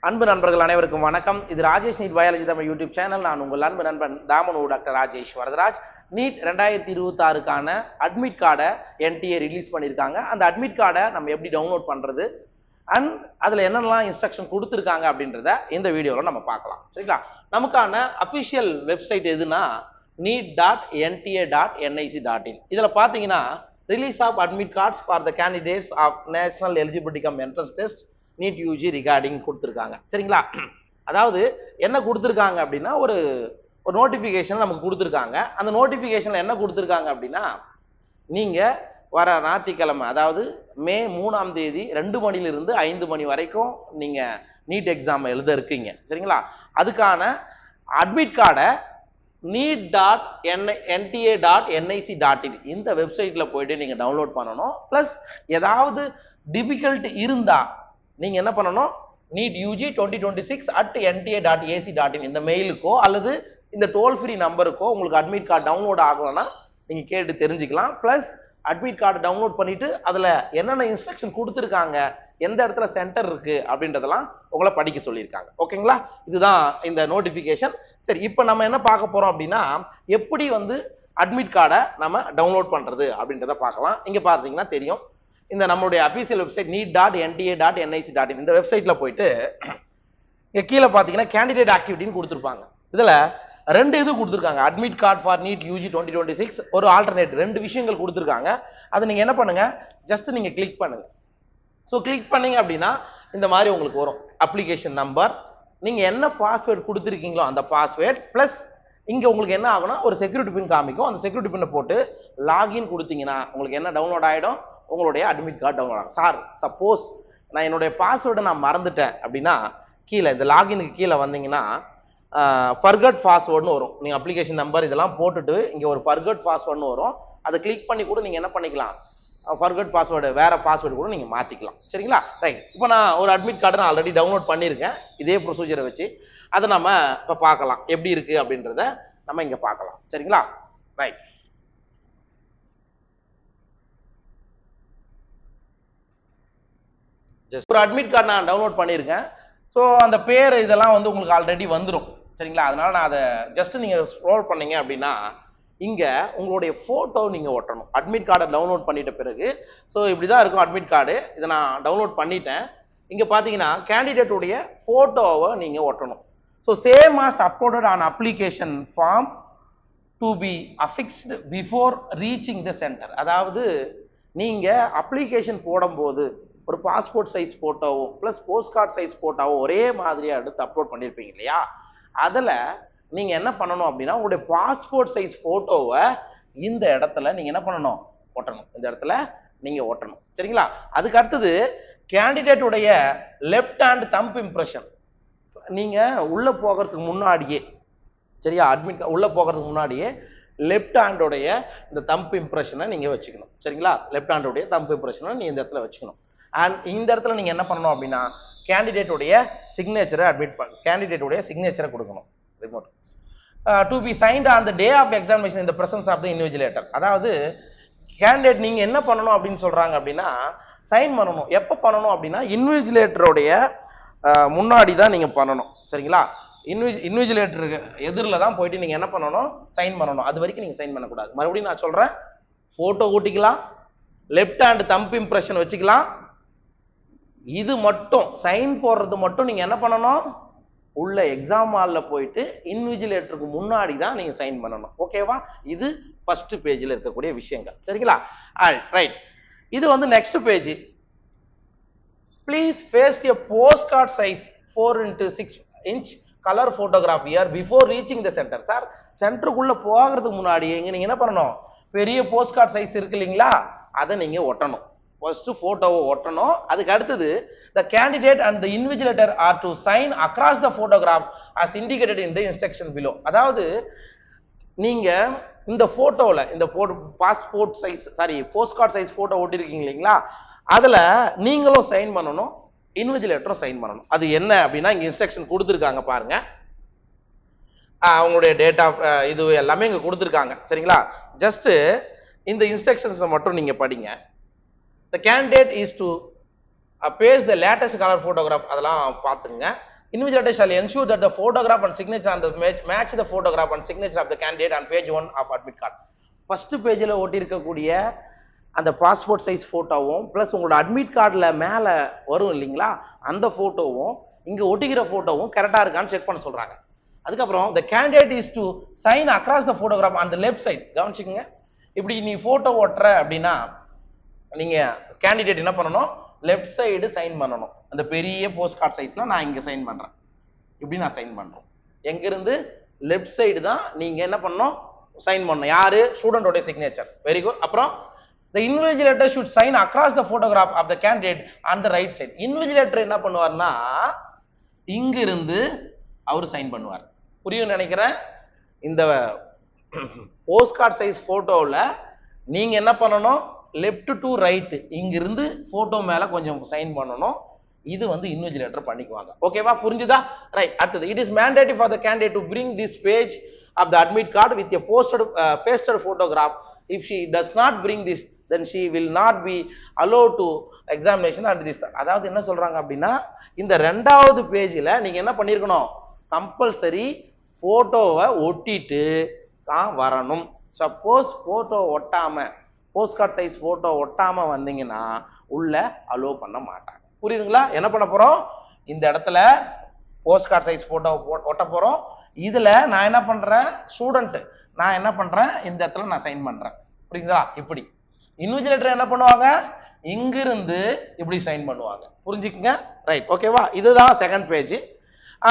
அன்பு நண்பர்கள் அனைவருக்கும் வணக்கம். இது Rajesh NEET biology Tamil YouTube channel. நான் உங்கள் அன்பு நண்பன் தாமனு டாக்டர் ராஜேஷ் வரதராஜ். நீட் 2026க்கான அட்மிட் கார்டை என்டிஏ ரிலீஸ் பண்ணியிருக்காங்க. அந்த அட்மிட் கார்டை நம்ம எப்படி டவுன்லோட் பண்ணுறது அண்ட் அதில் என்னென்னலாம் இன்ஸ்ட்ரக்ஷன் கொடுத்துருக்காங்க அப்படின்றத இந்த வீடியோவில் நம்ம பார்க்கலாம். சரிங்களா? நமக்கான அஃபிஷியல் வெப்சைட் எதுனா neet.nta.nic.in. இதில் பார்த்தீங்கன்னா release of admit cards for the candidates of national eligibility cum entrance test NEET UG regarding கொடுத்துருக்காங்க. சரிங்களா? அதாவது என்ன கொடுத்துருக்காங்க அப்படின்னா ஒரு நோட்டிஃபிகேஷன் நமக்கு கொடுத்துருக்காங்க. அந்த நோட்டிஃபிகேஷனில் என்ன கொடுத்துருக்காங்க அப்படின்னா, நீங்கள் வர ஞாயிற்றுக்கிழமை அதாவது மே 3ஆம் தேதி 2 மணிலிருந்து 5 மணி வரைக்கும் நீங்கள் நீட் எக்ஸாம் எழுத இருக்கீங்க. சரிங்களா? அதுக்கான அட்மிட் கார்டை neet.nta.nic.in இந்த வெப்சைட்டில் போயிட்டு நீங்கள் டவுன்லோட் பண்ணணும். ப்ளஸ் ஏதாவது டிஃபிகல்ட் இருந்தால் நீங்கள் என்ன பண்ணணும், நீட் யூஜி 2026@nta.ac.in இந்த மெயிலுக்கோ அல்லது இந்த டோல் ஃப்ரீ நம்பருக்கோ உங்களுக்கு அட்மிட் கார்டு டவுன்லோட் ஆகலைன்னா நீங்கள் கேட்டு தெரிஞ்சுக்கலாம். ப்ளஸ் அட்மிட் கார்டு டவுன்லோட் பண்ணிவிட்டு அதில் என்னென்ன இன்ஸ்ட்ரக்ஷன் கொடுத்துருக்காங்க, எந்த இடத்துல சென்டர் இருக்குது அப்படின்றதெல்லாம் உங்களை படிக்க சொல்லியிருக்காங்க. ஓகேங்களா? இதுதான் இந்த நோட்டிஃபிகேஷன். சரி, இப்போ நம்ம என்ன பார்க்க போகிறோம் அப்படின்னா, எப்படி அட்மிட் கார்டை நம்ம டவுன்லோட் பண்ணுறது அப்படின்றத பார்க்கலாம். இங்கே பார்த்தீங்கன்னா தெரியும், இந்த நம்மளுடைய அபிஷியல் வெப்சைட் neet.nta.nic.in இந்த வெப்சைட்டில் போயிட்டு இங்கே கீழே பார்த்தீங்கன்னா கேண்டிடேட் ஆக்டிவிட்டின்னு கொடுத்துருப்பாங்க. இதில் 2 இது கொடுத்துருக்காங்க. Admit card for NEET UG 2026 ஒரு ஆல்டர்னேட் 2 விஷயங்கள் கொடுத்துருக்காங்க. அதை நீங்கள் என்ன பண்ணுங்கள், ஜஸ்ட் நீங்கள் கிளிக் பண்ணுங்கள். ஸோ கிளிக் பண்ணீங்க அப்படின்னா இந்த மாதிரி உங்களுக்கு வரும் அப்ளிகேஷன் நம்பர், நீங்கள் என்ன பாஸ்வேர்டு கொடுத்துருக்கீங்களோ அந்த பாஸ்வேர்ட், ப்ளஸ் இங்கே உங்களுக்கு என்ன ஆகும்னா ஒரு செக்யூரிட்டி பின் காமிக்கும். அந்த செக்யூரிட்டி பின்னை போட்டு லாகின் கொடுத்தீங்கன்னா உங்களுக்கு என்ன டவுன்லோட் ஆகிடும், உங்களுடைய அட்மிட் கார்டு டவுன்லோட் ஆகும். சார், சப்போஸ் நான் என்னுடைய பாஸ்வேர்டை நான் மறந்துட்டேன் அப்படின்னா கீழே இந்த லாகினுக்கு கீழே வந்தீங்கன்னா ஃபர்கட் பாஸ்வேர்டுன்னு வரும். நீங்கள் அப்ளிகேஷன் நம்பர் இதெல்லாம் போட்டுட்டு இங்கே ஒரு ஃபர்கட் பாஸ்வேர்டுன்னு வரும். அதை கிளிக் பண்ணி கூட நீங்கள் என்ன பண்ணிக்கலாம், ஃபர்கட் பாஸ்வேர்டு வேறு பாஸ்வேர்டு கூட நீங்கள் மாற்றிக்கலாம். சரிங்களா? ரைட். இப்போ நான் ஒரு அட்மிட் கார்டு நான் ஆல்ரெடி டவுன்லோட் பண்ணியிருக்கேன் இதே ப்ரொசீஜரை வச்சு. அதை நம்ம இப்போ பார்க்கலாம் எப்படி இருக்குது அப்படின்றத நம்ம இங்கே பார்க்கலாம். சரிங்களா? ரைட். ஒரு அட்மிட் கார்டு நான் டவுன்லோட் பண்ணியிருக்கேன். ஸோ அந்த பேர் இதெல்லாம் உங்களுக்கு ஆல்ரெடி வந்துடும். சரிங்களா? அதனால நான் அதை ஜஸ்ட் நீங்கள் ஸ்க்ரோல் பண்ணீங்க அப்படின்னா இங்கே உங்களுடைய ஃபோட்டோ நீங்கள் ஒட்டணும். அட்மிட் கார்டை டவுன்லோட் பண்ணிட்ட பிறகு ஸோ இப்படி தான் இருக்கும் அட்மிட் கார்டு. இதை நான் டவுன்லோட் பண்ணிட்டேன். இங்கே பார்த்தீங்கன்னா கேண்டிடேட்டுடைய ஃபோட்டோவை நீங்கள் ஒட்டணும். So same as uploaded on application form to be affixed before reaching the centre. அதாவது நீங்கள் அப்ளிகேஷன் போடும்போது ஒரு பாஸ்போர்ட் சைஸ் ஃபோட்டோவும் ப்ளஸ் போஸ்ட் கார்டு சைஸ் ஃபோட்டோவும் ஒரே மாதிரியாக எடுத்து அப்லோட் பண்ணியிருப்பீங்க இல்லையா? அதில் நீங்கள் என்ன பண்ணணும் அப்படின்னா உங்களுடைய பாஸ்போர்ட் சைஸ் ஃபோட்டோவை இந்த இடத்துல நீங்கள் என்ன பண்ணணும், ஒட்டணும். இந்த இடத்துல நீங்கள் ஒட்டணும். சரிங்களா? அதுக்கு அடுத்தது கேண்டிடேட்டுடைய லெஃப்ட் ஹேண்ட் தம்ப் இம்ப்ரெஷன் நீங்கள் உள்ளே போகிறதுக்கு முன்னாடியே, சரியா, அட்மிட் உள்ளே போகிறதுக்கு முன்னாடியே லெஃப்ட் ஹேண்டோடைய இந்த தம்ப் இம்ப்ரெஷனை நீங்கள் வச்சுக்கணும். சரிங்களா? லெஃப்ட் ஹேண்டோடைய தம்ப் இம்ப்ரெஷனை நீங்கள் இந்த இடத்துல வச்சுக்கணும். அண்ட் இந்த இடத்துல நீங்கள் என்ன பண்ணணும் அப்படின்னா கேண்டிடேட்டுடைய சிக்னேச்சரை கேண்டிடேட்டுடைய சிக்னேச்சரை கொடுக்கணும். Remote to be signed on the day of examination in the presence of the invigilator. அதாவது கேண்டிடேட் நீங்கள் என்ன பண்ணணும் அப்படின்னு சொல்கிறாங்க அப்படின்னா சைன் பண்ணணும். எப்போ பண்ணணும் அப்படின்னா இன்விஜிலேட்டருடைய முன்னாடி தான் நீங்கள் பண்ணணும். சரிங்களா? இன்விஜிலேட்டருக்கு எதிரில் தான் போயிட்டு நீங்கள் என்ன பண்ணணும், சைன் பண்ணணும். அது வரைக்கும் நீங்கள் சைன் பண்ணக்கூடாது. மறுபடியும் நான் சொல்கிறேன், ஃபோட்டோ ஓட்டிக்கலாம், லெஃப்ட் ஹேண்ட் தம்ப் இம்ப்ரெஷன் வச்சுக்கலாம். இது மட்டும் சைன் போடுறது மட்டும் நீங்கள் என்ன பண்ணணும், உள்ள எக்ஸாம் ஹாலில் போயிட்டு இன்விஜிலேட்டருக்கு முன்னாடி தான் நீங்கள் சைன் பண்ணணும். ஓகேவா? இது ஃபர்ஸ்ட் பேஜில் இருக்கக்கூடிய விஷயங்கள். சரிங்களா? ரைட். இது next page. Please face a post card size 4x6 inch colour photograph here before reaching the centre. Sir, சென்டருக்குள்ளே போகிறதுக்கு முன்னாடி நீங்கள் என்ன பண்ணணும், பெரிய போஸ்ட் கார்டு சைஸ் இருக்கு இல்லைங்களா, அதை நீங்கள் ஒட்டணும். ஃபர்ஸ்ட் ஃபோட்டோவை ஒட்டணும். அதுக்கு அடுத்தது the candidate and the invigilator are to sign across the photograph as indicated in the instruction below. அதாவது நீங்க இந்த போட்டோல இந்த passport size post card size photo ஒட்டிருக்கீங்க இல்லைங்களா, அதுல நீங்களும் சைன் பண்ணணும், இன்விஜிலேட்டரும் சைன் பண்ணணும். அது என்ன அப்படின்னா இங்க இன்ஸ்ட்ரக்ஷன் கொடுத்துருக்காங்க பாருங்க. அவங்களுடைய டேட் ஆஃப் இது எல்லாமே இங்க கொடுத்துருக்காங்க. சரிங்களா? ஜஸ்ட் இந்த இன்ஸ்ட்ரக்ஷன்ஸை மட்டும் நீங்க படிங்க. The candidate is to paste the latest color photograph. அதெல்லாம் பார்த்துங்க. Invigilator shall ensure that the photograph and signature on the match the photograph and signature of the candidate on page 1 of admit card. First பேஜ்ல ஒட்டி இருக்கக்கூடிய அந்த passport size போட்டோவும் plus உங்களோட admit கார்டில் மேலே வரும் இல்லைங்களா அந்த போட்டோவும் இங்கே ஒட்டிக்கிற போட்டோவும் கரெக்டாக இருக்கான்னு செக் பண்ண சொல்கிறாங்க. அதுக்கப்புறம் the candidate is to sign across the photograph on the left side. கவனிச்சுக்கோங்க, இப்படி நீ போட்டோ ஓட்டுற அப்படின்னா நீங்க கேண்டிடேட் என்ன பண்ணணும், லெஃப்ட் சைடு சைன் பண்ணணும். அந்த பெரிய போஸ்ட் கார்டு சைஸ்ல நான் இங்க சைன் பண்றேன், இப்படி நான் சைன் பண்றோம். எங்க இருந்து லெஃப்ட் சைடு தான் நீங்க என்ன பண்ணணும், சைன் பண்ணணும். யாரு, ஸ்டூடெண்டோட சிக்னேச்சர். Very good. அப்புறம் the invigilator should sign across the photograph of the candidate on the right side. invigilator என்ன பண்ணுவார்னா இங்க இருந்து அவர் சைன் பண்ணுவார். புரியும் நினைக்கிறேன். இந்த போஸ்ட் கார்டு சைஸ் போட்டோவில் நீங்க என்ன பண்ணணும், லெஃப்ட் டு ரைட் இங்கிருந்து போட்டோ மேல கொஞ்சம் சைன் பண்ணணும். இது வந்து இன்விஜிலேட்டர் பண்ணிக்குவாங்க. ஓகேவா, புரிஞ்சுதா? ரைட். அடுத்தது, it is mandatory for the candidate to bring this page of the admit card with a pasted photograph. If she does not bring this, then she will not be allowed to examination and this. அதாவது என்ன சொல்றாங்க அப்படின்னா, இந்த ரெண்டாவது பேஜில் நீங்க என்ன பண்ணிருக்கணும், கம்பல்சரி போட்டோவை ஒட்டிட்டு தான் வரணும். சப்போஸ் போட்டோ ஒட்டாம, போஸ்ட் கார்டு சைஸ் போட்டோ ஒட்டாம வந்தீங்கன்னா உள்ள அலோ பண்ண மாட்டாங்க. புரியுதுங்களா? என்ன பண்ண போறோம், இந்த இடத்துல போஸ்ட் கார்டு சைஸ் போட்டோ ஒட்ட போறோம். இதுல நான் என்ன பண்றேன், ஸ்டூடெண்ட் நான் என்ன பண்றேன், இந்த இடத்துல நான் சைன் பண்றேன். புரியுதுங்களா? இப்படி இன்விஜிலேட்டர் என்ன பண்ணுவாங்க, இங்கிருந்து இப்படி சைன் பண்ணுவாங்க. புரிஞ்சுக்குங்க. ரைட், ஓகேவா? இதுதான் செகண்ட் பேஜ்.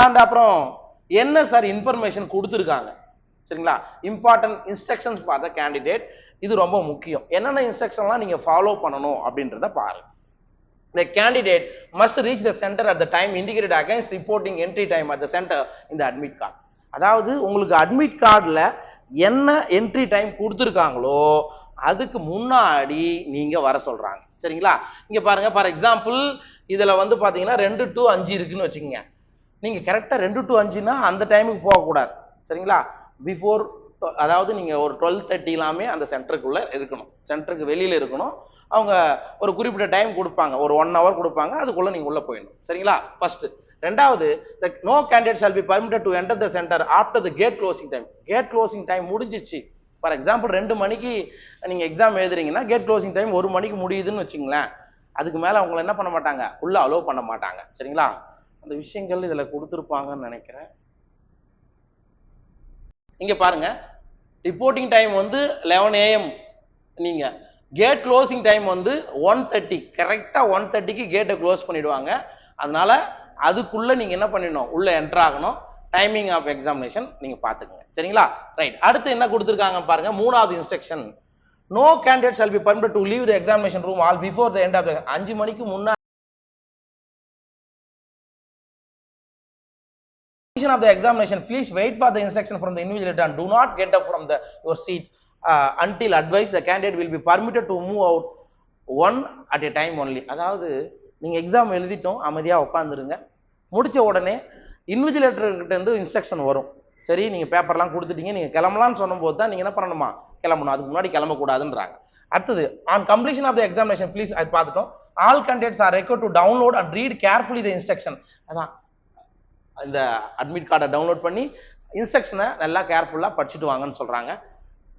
அண்ட் அப்புறம் என்ன சார் இன்ஃபர்மேஷன் கொடுத்துருக்காங்க, சரிங்களா? Important instructions for the candidate. இது ரொம்ப முக்கியம். என்னென்ன இன்ஸ்ட்ரக்ஷன்லாம் நீங்க ஃபாலோ பண்ணணும் அப்படின்றத பாருங்க. The candidate must reach the center at the time indicated against reporting entry time at the center in the admit card. அதாவது உங்களுக்கு அட்மிட் கார்டில் என்ன என்ட்ரி டைம் கொடுத்துருக்காங்களோ அதுக்கு முன்னாடி நீங்க வர சொல்றாங்க. சரிங்களா? இங்க பாருங்க, ஃபார் எக்ஸாம்பிள் இதுல வந்து பாத்தீங்கன்னா 2 to 5 இருக்குன்னு வச்சுக்கோங்க. நீங்க கரெக்டா 2 to 5னா அந்த டைமுக்கு போகக்கூடாது. சரிங்களா? பிஃபோர், அதாவது நீங்க ஒரு 12:30 எல்லாமே அந்த சென்டருக்குள்ள இருக்கணும், சென்டருக்கு வெளியில இருக்கணும். அவங்க ஒரு குறிப்பிட்ட டைம் கொடுப்பாங்க, ஒரு 1 hour கொடுப்பாங்க, அதுக்குள்ள நீங்க உள்ள போயிடணும். சரிங்களா? ஃபர்ஸ்ட். ரெண்டாவது, no candidate shall be permitted to enter the centre after the gate closing time. Gate closing time முடிஞ்சிச்சு. ஃபார் எக்ஸாம்பிள் 2 மணிக்கு நீங்க எக்ஸாம் எழுதுறீங்கன்னா கேட் க்ளோசிங் டைம் 1 மணிக்கு முடியுதுன்னு வச்சுங்களேன். அதுக்கு மேல அவங்களை என்ன பண்ண மாட்டாங்க, உள்ள அலோவ் பண்ண மாட்டாங்க. சரிங்களா? அந்த விஷயங்கள் இதுல கொடுத்துருப்பாங்கன்னு நினைக்கிறேன். இங்க பாருங்க, ரிப்போர்ட்டிங் டைம் வந்து 11 AM. நீங்க கேட் க்ளோசிங் டைம் வந்து 1:30. கரெக்டா 1:30க்கு கேட்டை க்ளோஸ் பண்ணிடுவாங்க. அதனால அதுக்குள்ள நீங்க என்ன பண்ணிடணும், உள்ள என்டர் ஆகணும். டைமிங் ஆஃப் எக்ஸாமினேஷன் நீங்க பாத்துக்கங்க. சரிங்களா? ரைட். அடுத்து என்ன கொடுத்துருக்காங்க பாருங்க, மூணாவது instruction. No candidate shall be permitted to leave the examination room all before the end of 5 மணிக்கு முன்னாடி of the examination. Please wait for the instruction from the invigilator and do not get up from your seat until advised. The candidate will be permitted to move out one at a time only. அதாவது நீங்க exam எழுதிட்டோம், அமைதியா உட்காந்துருங்க. முடிச்ச உடனே invigilator கிட்ட இருந்து instruction வரும். சரி, நீங்க பேப்பர்லாம் கொடுத்துட்டீங்க, நீங்க கிளம்பலாம்னு சொன்னபோது தான் நீங்க என்ன பண்ணணுமா, கிளம்பணும். அதுக்கு முன்னாடி கிளம்பக்கூடாதுன்றாங்க. அடுத்தது, on completion of the examination please, அது பார்த்துட்டோம். All candidates are required to download and read carefully the instruction. அதான் இந்த அட்மிட் கார்டை டவுன்லோட் பண்ணி இன்ஸ்ட்ரக்ஷனை நல்லா கேர்ஃபுல்லா படிச்சுட்டு வாங்கன்னு சொல்றாங்க.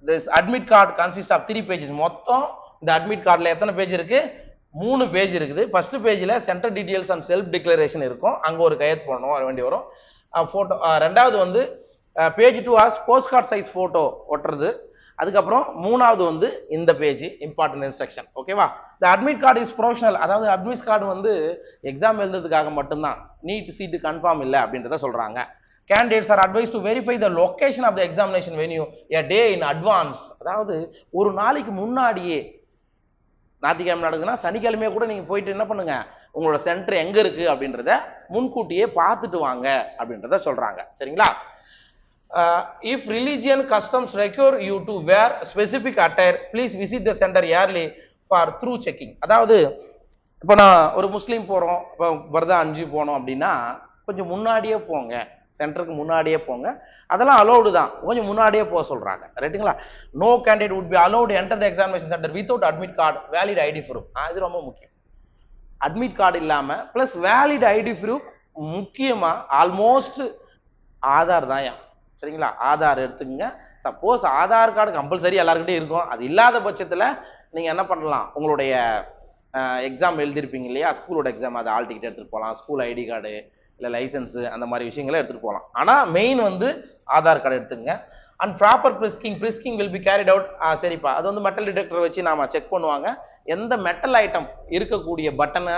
This admit card consist of 3 pages. மொத்தம் இந்த அட்மிட் கார்டில் எத்தனை பேஜ் இருக்கு, 3 பேஜ் இருக்குது. ஃபர்ஸ்ட் பேஜில் centre details and self declaration இருக்கும், அங்கே ஒரு கையெழுத்து போடணும் வேண்டி வரும். ஃபோட்டோ. ரெண்டாவது வந்து page 2 as post card size photo ஒட்டுறது. அதுக்கப்புறம் மூணாவது வந்து இந்த பேஜ் இம்பார்ட்டன்ட் இன்ஸ்ட்ரக்ஷன். ஓகேவா? The admit card is provisional. அதாவது அட்மிட் கார்டு வந்து எக்ஸாம் எழுதுறதுக்காக மட்டும்தான், நீட் சீட்டு கன்ஃபார்ம் இல்லை அப்படின்றத சொல்றாங்க. Candidates are advise to verify the location of the examination venue a day in advance. அதாவது ஒரு நாளைக்கு முன்னாடியே, ஞாயிற்றுக்கிழமை நடக்குதுன்னா சனிக்கிழமையே கூட நீங்க போயிட்டு என்ன பண்ணுங்க, உங்களோட சென்டர் எங்க இருக்கு அப்படின்றத முன்கூட்டியே பார்த்துட்டு வாங்க அப்படின்றத சொல்றாங்க. சரிங்களா? If religion customs require you to wear specific attire, please visit the center yearly for through checking. அதாவது இப்போ நான் ஒரு முஸ்லீம் போறோம், இப்போ பர்தா அணிஞ்சு போனோம் அப்படின்னா கொஞ்சம் முன்னாடியே போங்க, சென்டருக்கு முன்னாடியே போங்க. அதெல்லாம் அலௌடு தான், கொஞ்சம் முன்னாடியே போக சொல்றாங்க. ரைட்டுங்களா? No candidate would be allowed to enter the examination center without admit card, valid ID proof. இது ரொம்ப முக்கியம். அட்மிட் கார்டு இல்லாம பிளஸ் வேலிட் ஐடி ப்ரூஃப் முக்கியமா ஆல்மோஸ்ட் ஆதார் தான். சரிங்களா, ஆதார் எடுத்துக்கங்க. சப்போஸ் ஆதார் கார்டு கம்பல்சரி எல்லாருக்கிட்டையும் இருக்கும். அது இல்லாத பட்சத்தில் நீங்கள் என்ன பண்ணலாம், உங்களுடைய எக்ஸாம் எழுதிருப்பீங்க இல்லையா, ஸ்கூலோட எக்ஸாம், அது ஆல் டிக்கெட் எடுத்துகிட்டு போகலாம், ஸ்கூல் ஐடி கார்டு இல்லை லைசன்ஸு அந்த மாதிரி விஷயங்களை எடுத்துகிட்டு போகலாம். ஆனால் மெயின் வந்து ஆதார் கார்டு எடுத்துக்கங்க. And proper frisking will be carried out. சரிப்பா, அது வந்து மெட்டல் டிடெக்டர் வச்சு நாம செக் பண்ணுவாங்க. எந்த மெட்டல் ஐட்டம் இருக்கக்கூடிய பட்டனை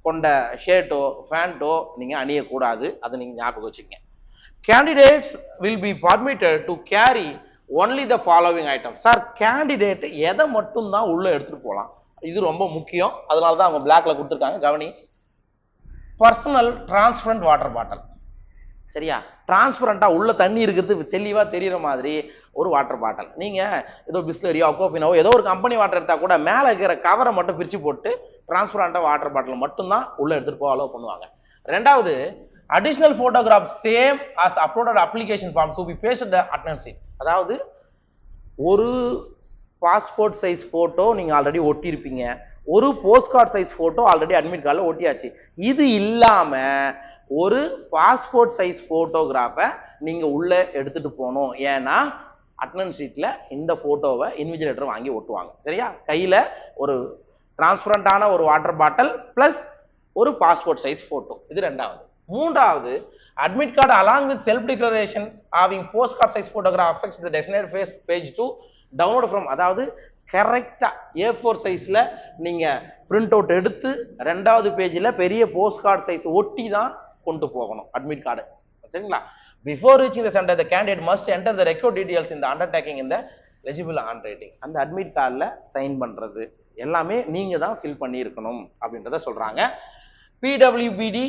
கொண்ட ஷர்ட்டோ பேண்ட்டோ நீங்கள் அணியக்கூடாது. அதை நீங்கள் ஞாபகம் வச்சுக்கங்க. Candidates will be permitted to carry only the following items. Sir, candidate எதை மட்டும் தான் உள்ள எடுத்துட்டு போகலாம், இது ரொம்ப முக்கியம். அதனால தான் அவங்க பிளாக்ல கொடுத்துருக்காங்க, கவனி. Personal transparent water bottle. சரியா, டிரான்ஸ்பரண்டா உள்ள தண்ணி இருக்கிறது தெளிவா தெரியுற மாதிரி ஒரு வாட்டர் பாட்டில். நீங்க ஏதோ பிஸ்லரியோ அக்வாஃபினாவோ ஏதோ ஒரு கம்பெனி வாட்டர் எடுத்தா கூட மேல இருக்கிற கவரை மட்டும் பிரிச்சு போட்டு டிரான்ஸ்பரண்டா வாட்டர் பாட்டில் மட்டும் தான் உள்ள எடுத்துட்டு போக அலோவ் பண்ணுவாங்க. ரெண்டாவது, additional photograph same as uploaded application form to be pasted at attendance sheet. அதாவது ஒரு பாஸ்போர்ட் சைஸ் போட்டோ நீங்க ஆல்ரெடி ஒட்டி இருப்பீங்க, ஒரு post card size photo already admit கார்டில் ஒட்டியாச்சு. இது இல்லாம ஒரு பாஸ்போர்ட் சைஸ் போட்டோகிராஃபை நீங்க உள்ள எடுத்துட்டு போகணும். ஏன்னா அட்டெண்டன்ஸ் ஷீட்ல இந்த போட்டோவை இன்விஜிலேட்டர் வாங்கி ஒட்டுவாங்க. சரியா, கையில ஒரு டிரான்ஸ்பரண்டான ஒரு வாட்டர் பாட்டில் பிளஸ் ஒரு பாஸ்போர்ட் சைஸ் போட்டோ. இது ரெண்டாவது. மூன்றாவது, admit card along with self declaration having postcard size photograph affects the designated page to download from. அதாவது கரெக்டா A4 சைஸ்ல நீங்க பிரிண்ட் அவுட் எடுத்து ரெண்டாவது பேஜ்ல பெரிய போஸ்ட் கார்டு சைஸ் ஒட்டி தான் கொண்டு போகணும் அட்மிட் கார்டு. சரிங்களா, before reaching the centre the candidate must enter the record details in the undertaking in the legible handwriting. அந்த அட்மிட் கார்டில் சைன் பண்றது எல்லாமே நீங்க தான் ஃபில் பண்ணி இருக்கணும் அப்படின்றத சொல்றாங்க. PWBD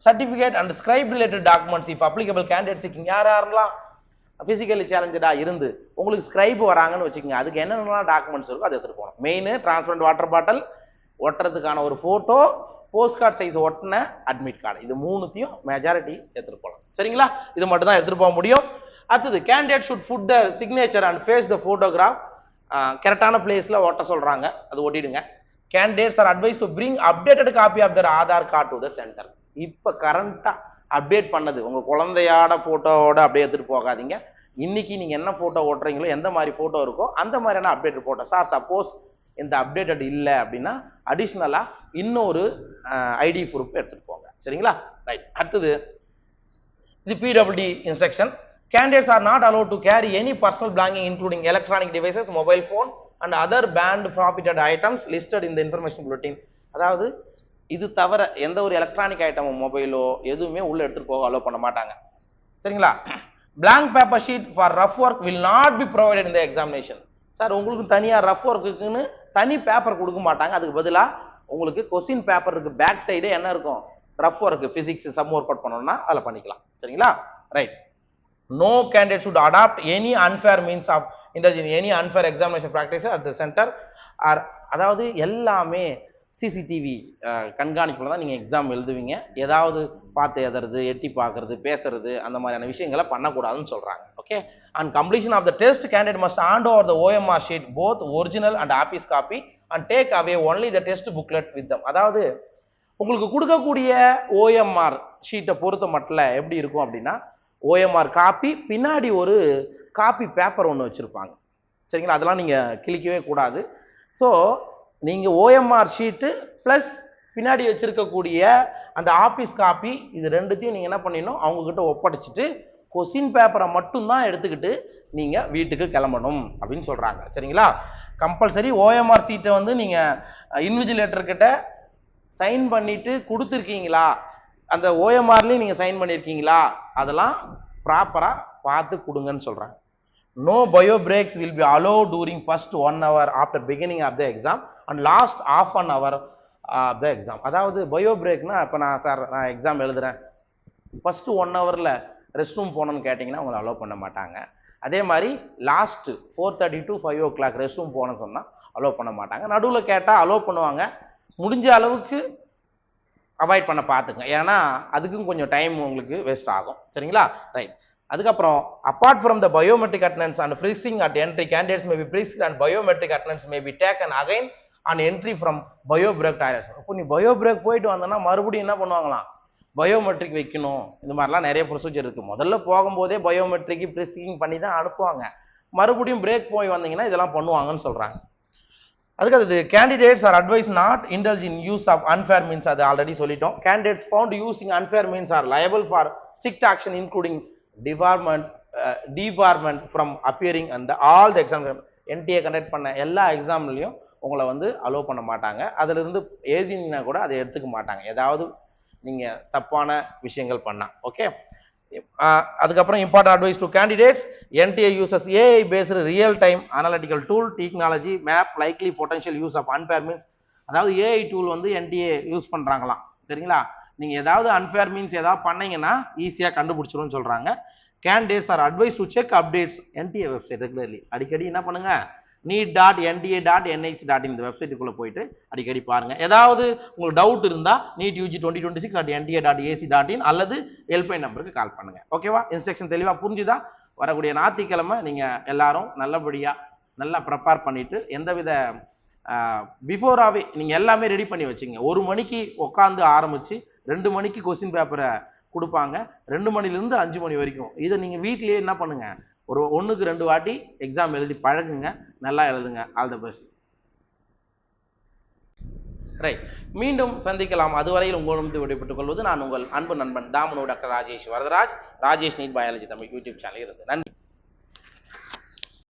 certificate and scribe related documents if applicable. candidate seeking யாரெல்லாம் பிசிக்கலி சேலஞ்சடா இருந்து உங்களுக்கு ஸ்கிரைப் வராங்கன்னு வச்சுக்கோங்க, அதுக்கு என்னென்ன டாக்குமெண்ட்ஸ் இருக்கோ அதை எடுத்துட்டு போகணும். மெயின் டிரான்ஸ்பரண்ட் வாட்டர் பாட்டில், ஒட்டுறதுக்கான ஒரு போட்டோ, போஸ்ட் கார்டு சைஸ் ஒட்டின அட்மிட் கார்டு, இது மூணுத்தையும் மெஜாரிட்டி எடுத்துட்டு போகலாம். சரிங்களா, இது மட்டும் தான் எடுத்துட்டு போக முடியும். அடுத்தது, candidate should put the signature and face the photograph. கரெக்டான பிளேஸ்ல ஒட்ட சொல்றாங்க, அது ஒட்டிடுங்க. Candidates are advise to bring updated copy of their Aadhaar card to the centre. இப்ப கரண்டா அப்டேட் பண்ணது உங்க குழந்தையோட போட்டோவோட அப்படியே எடுத்துட்டு போகாதீங்க. இன்னைக்கு நீங்க என்ன போட்டோ ஓட்டுறீங்களோ, எந்த மாதிரி போட்டோ இருக்கோ அந்த மாதிரியான அப்டேட் போட்டோ. சார், சப்போஸ் இந்த அப்டேட்டட் இல்லை அப்படின்னா அடிஷ்னலா இன்னொரு ஐடி ப்ரூஃப் எடுத்துட்டு போங்க. சரிங்களா, ரைட். அடுத்தது, இது PWD instruction. Candidates are not allowed to carry any personal belonging including electronic devices, mobile phone and other banned prohibited items listed in the information bulletin. அதாவது இது தவிர எந்த ஒரு எலக்ட்ரானிக் ஐட்டமோ மொபைலோ எதுவுமே உள்ள எடுத்துட்டு போக அலோவ் பண்ண மாட்டாங்க. சரிங்களா, blank paper sheet for rough work will not be provided in the examination. Sir, உங்களுக்கு தனியா ரஃப் ஒர்க்குன்னு தனி பேப்பர் கொடுக்க மாட்டாங்க. அதுக்கு பதிலா உங்களுக்கு கொஸ்டின் பேப்பருக்கு பேக் சைடே என்ன இருக்கும், rough work, physics some work out பண்ணணும்னா அதில் பண்ணிக்கலாம். சரிங்களா, ரைட். No candidate should adopt any unfair means of indulging any unfair examination practices at the center. அதாவது எல்லாமே சிசிடிவி கண்காணிப்புல தான் நீங்க எக்ஸாம் எழுதுவீங்க. ஏதாவது பார்த்து எதறது, எட்டி பார்க்கறது, பேசுறது, அந்த மாதிரியான விஷயங்களை பண்ணக்கூடாதுன்னு சொல்றாங்க. Okay. And completion of the test, candidate must hand over the OMR sheet both original and office copy and take away only the test booklet with them. அதாவது உங்களுக்கு கொடுக்கக்கூடிய OMR ஷீட்டை பொறுத்த மட்டும் எப்படி இருக்கும் அப்படின்னா, OMR காப்பி பின்னாடி ஒரு காப்பி பேப்பர் ஒன்று வச்சிருப்பாங்க. சரிங்களா, அதெல்லாம் நீங்க கிளிக்கவே கூடாது. ஸோ நீங்க OMR ஷீட்டு பிளஸ் பின்னாடி வச்சிருக்கக்கூடிய அந்த ஆபீஸ் காப்பி, இது ரெண்டுத்தையும் நீங்க என்ன பண்ணிடணும், அவங்க கிட்ட ஒப்படைச்சிட்டு கொஸ்டின் பேப்பரை மட்டும்தான் எடுத்துக்கிட்டு நீங்க வீட்டுக்கு கிளம்பணும் அப்படின்னு சொல்றாங்க. சரிங்களா, கம்பல்சரி OMR ஷீட்டை வந்து நீங்க இன்விஜிலேட்டர் கிட்ட சைன் பண்ணிட்டு கொடுத்துருக்கீங்களா, அந்த OMRலயும் நீங்க சைன் பண்ணிருக்கீங்களா, அதெல்லாம் ப்ராப்பரா பார்த்து கொடுங்கன்னு சொல்றாங்க. No bio breaks will be allowed during first 1 hour after beginning of the exam and last half an hour of the exam. அதாவது பயோ பிரேக்னா, இப்போ நான் எக்ஸாம் எழுதுறேன், ஃபர்ஸ்ட் 1 ஹவர்ல ரெஸ்ட் ரூம் போகணும்னு கேட்டிங்கன்னா உங்களை அலோவ் பண்ண மாட்டாங்க. அதே மாதிரி last 4:30 to 5 o'clock rest room போகணும்னு சொன்னால் அலோவ் பண்ண மாட்டாங்க. நடுவில் கேட்டால் அலோவ் பண்ணுவாங்க. முடிஞ்ச அளவுக்கு அவாய்ட் பண்ண பார்த்துங்க, ஏன்னா அதுக்கும் கொஞ்சம் டைம் உங்களுக்கு வேஸ்ட் ஆகும். சரிங்களா, ரைட். அதுக்கப்புறம் apart from the biometric attendance and freezing at entry, candidates may be ஃப்ரீஸ்ட் and biometric attendance may be taken again on entry from bio break toilet. இப்போ நீ பயோ பிரேக் போயிட்டு வந்தனா மறுபடியும் என்ன பண்ணுவாங்களாம், பயோமெட்ரிக் வைக்கணும், இந்த மாதிரிலாம் நிறைய ப்ரொசீஜர் இருக்குது. முதல்ல போகும்போதே பயோமெட்ரிக் ப்ரிஸ்கிங் பண்ணி தான் அனுப்புவாங்க. மறுபடியும் பிரேக் போய் வந்தீங்கன்னா இதெல்லாம் பண்ணுவாங்கன்னு சொல்கிறாங்க. அதுக்கு அது candidates are advise not indulge in use of unfair means, அது ஆல்ரெடி சொல்லிட்டோம். Candidates found using unfair means are liable for strict action including debarment from appearing and all the exam. NTA conduct பண்ண எல்லா எக்ஸாம்லையும் உங்களை வந்து allow பண்ண மாட்டாங்க. அதிலிருந்து எழுதினீங்கன்னா கூட அதை எடுத்துக்க மாட்டாங்க, ஏதாவது நீங்கள் தப்பான விஷயங்கள் பண்ணால். ஓகே. அதுக்கப்புறம் important advice to candidates, NTA uses AI based real time analytical tool technology map likely potential use of unfair means. அதாவது ஏஐ டூல் வந்து என்டிஏ யூஸ் பண்ணுறாங்களாம், சரிங்களா? நீங்கள் ஏதாவது அன்ஃபேர் மீன்ஸ் ஏதாவது பண்ணீங்கன்னா ஈஸியாக கண்டுபிடிச்சிரும்னு சொல்கிறாங்க. Candidates are advise to check updates NDA website regularly. அடிக்கடி என்ன பண்ணுங்க, neet.nta.nic.in இந்த வெப்சைட்டுக்குள்ளே போயிட்டு அடிக்கடி பாருங்க. ஏதாவது உங்களுக்கு டவுட் இருந்தால் neetug2026@nta.ac.in அல்லது ஹெல்ப்லைன் நம்பருக்கு கால் பண்ணுங்க. ஓகேவா? இன்ஸ்ட்ரக்ஷன் தெளிவாக புரிஞ்சுதா? வரக்கூடிய ஞாயிற்றுக்கிழமை நீங்கள் எல்லாரும் நல்லபடியாக நல்லா ப்ரிப்பேர் பண்ணிட்டு எந்தவித பிஃபோராகவே நீங்கள் எல்லாமே ரெடி பண்ணி வச்சுங்க. 1 மணிக்கு உட்காந்து ஆரம்பித்து 2 மணிக்கு கொஸ்டின் பேப்பரை கொடுப்பாங்க, 2 மணிலேருந்து 5 மணி வரைக்கும். இதை நீங்கள் வீட்லேயே என்ன பண்ணுங்க, ஒரு 1க்கு 2 வாட்டி எக்ஸாம் எழுதி பழகுங்க, நல்லா எழுதுங்க. All the best. ரைட், மீண்டும் சந்திக்கலாம். அதுவரையில் உங்களிடம் விடைபெற்றுக் கொள்வது நான் உங்கள் அன்பு நண்பன் தாமனு doctor Rajesh Varadaraj, Rajesh NEET biology Tamil YouTube சேனலில் இருந்து. நன்றி.